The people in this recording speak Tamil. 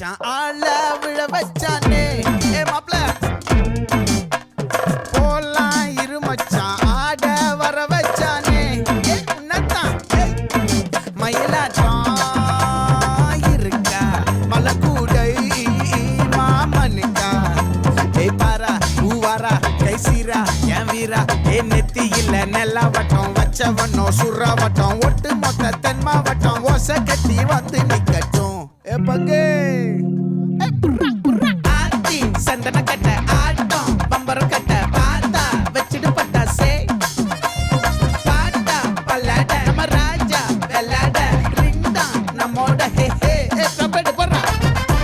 மச்சான் ஆள விழ வச்சானே ஏ மாப்ள போலாம் இரு மச்சான் ஆட வர வச்சானே ஏ உன்னதான் மயிலாட்டம் இருக்கா மலக்கூடை மாமனுக்கா ஏய் பாரா பூவாரா கைசீரா என் வீரா ஏ நெத்தி இல்ல நெல்லாவட்டம் வச்சவனோ சுறாவட்டம் ஒட்டு மொத்த தென் மாவட்டம் ஓசை கட்டி வந்து நிக்க